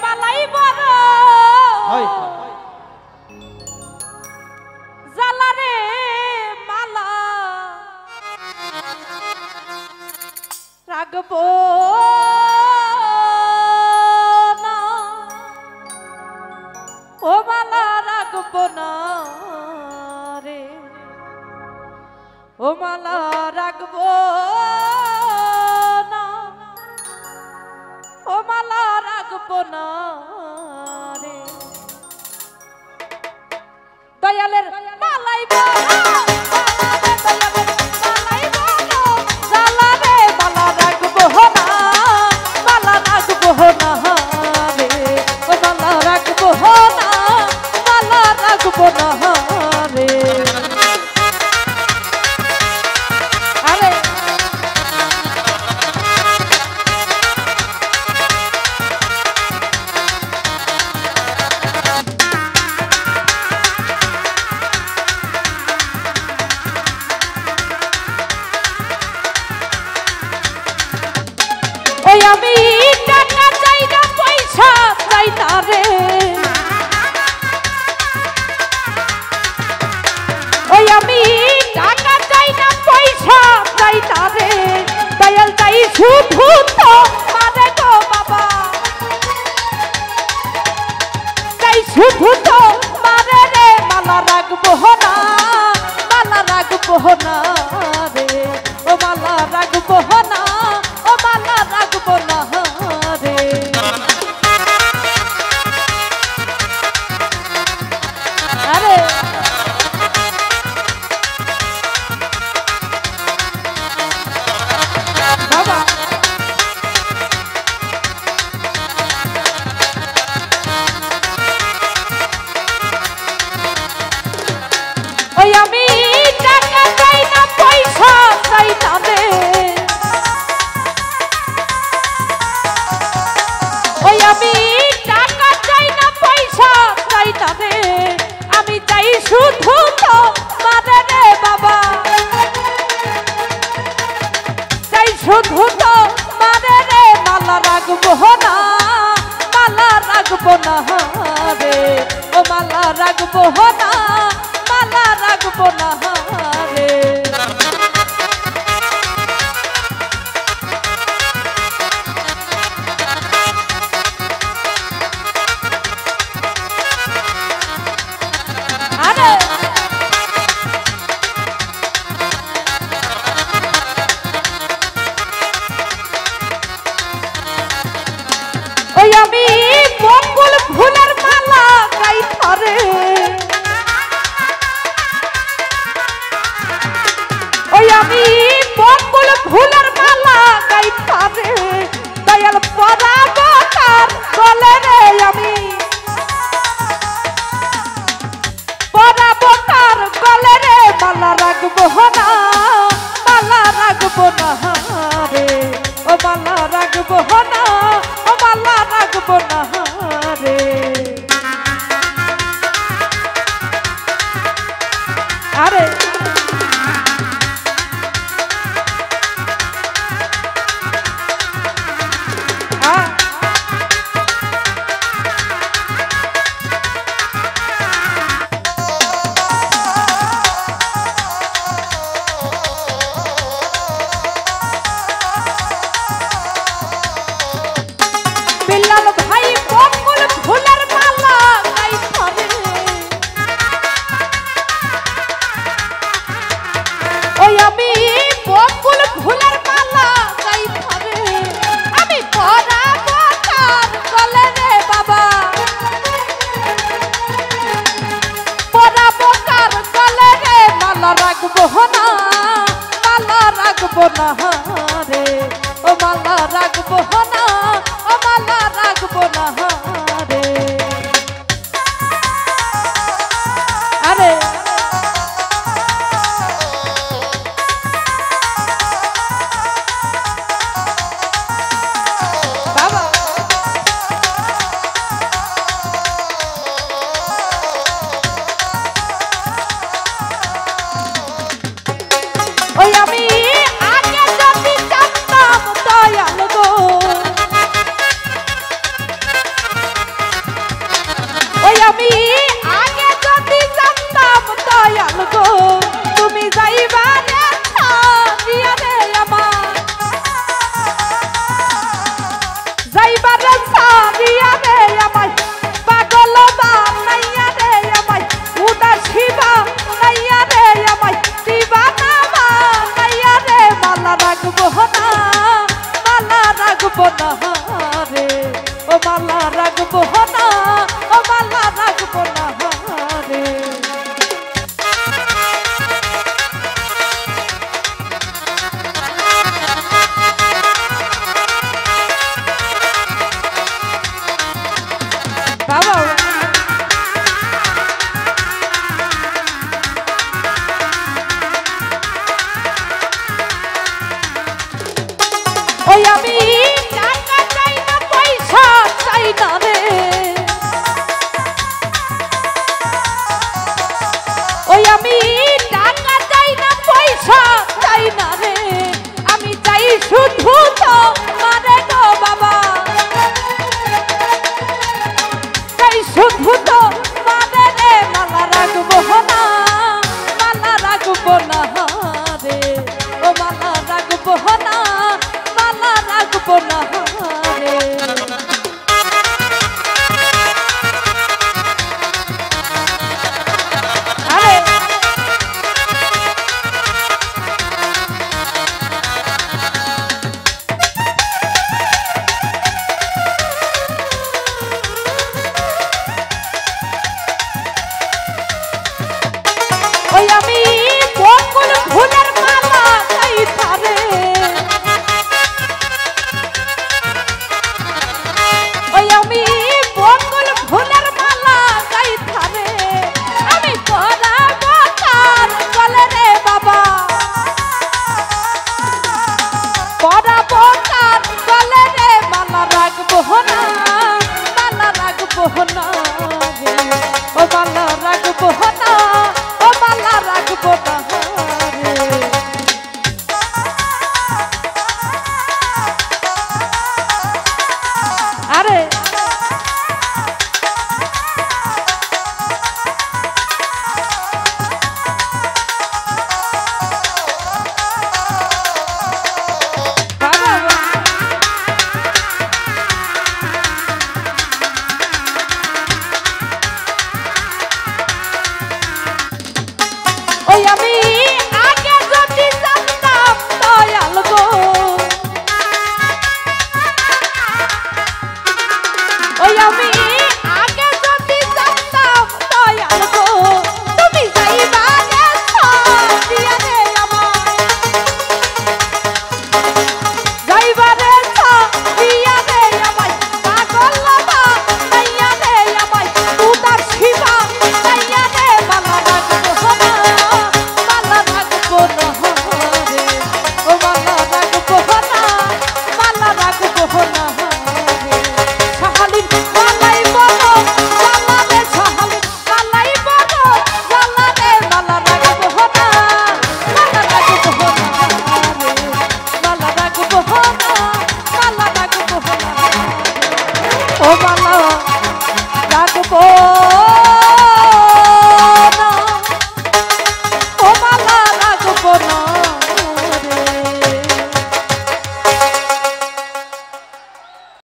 মালাই বড় জ্বালা রে মালা রাখবো না ও মালা রাখবো না রে ও মালা রাখবো না ও মালা রাখবো না রে দয়ালের মালাই আমি টাকা চাই না পয়সা চাই না রে ওই আমি টাকা চাই না পয়সা চাই না রে দয়াল চাই শুধু তো মানে গো বাবা চাই শুধু তো মানে রে মালা রাখবো না মালা রাখবো না রে ও মালা রাখবো না ও মালা রাখবো না রে আরে বাবা ওই আমি টাকা চাই না পয়সা চাই না রে ওই আমি টাকা চাই না পয়সা চাই না রে আমি চাই শুধু তো মানে রে বাবা চাই শুধু তো মানে রে মালা রাখবো না মালা রাখবো না রে ও মালা রাখবো না মালা রাখবো না রে ওই আমি মঙ্গল ফুলের মালা গাই ধরে ওই আমি মঙ্গল ফুলের মালা গাই ধরে দয়াল পরাবো কার গলে রে আমি পরাবো কার গলে রে মালা রাখবো না মালা রাখবো না রে ও মালা রাখবো না ও মালা রাখবো না রে আরে বিল্লাল ভাই মঙ্গল ফুলের রাখবো না ও মালা রাখবো না রে বাবা ওই আমি টাকা চাই না পয়সা চাই না রে ওই আমি টাকা চাই না পয়সা চাই না রে আমি চাই শুধু তো মানে গো বাবা চাই শুধু তো মানে রে মালা রাখবো না মালা রাখবো না রে ও মালা রাখবো না মালা রাখবো না রে ওই আমি বকুল ফুলের মালা গাইতা রে ওই আমি বকুল ফুলের মালা গাইতা রে আমি পরাবো তার গলে রে বাবা পরাবো তার গলে রে মালা রাখবো না মালা রাখবো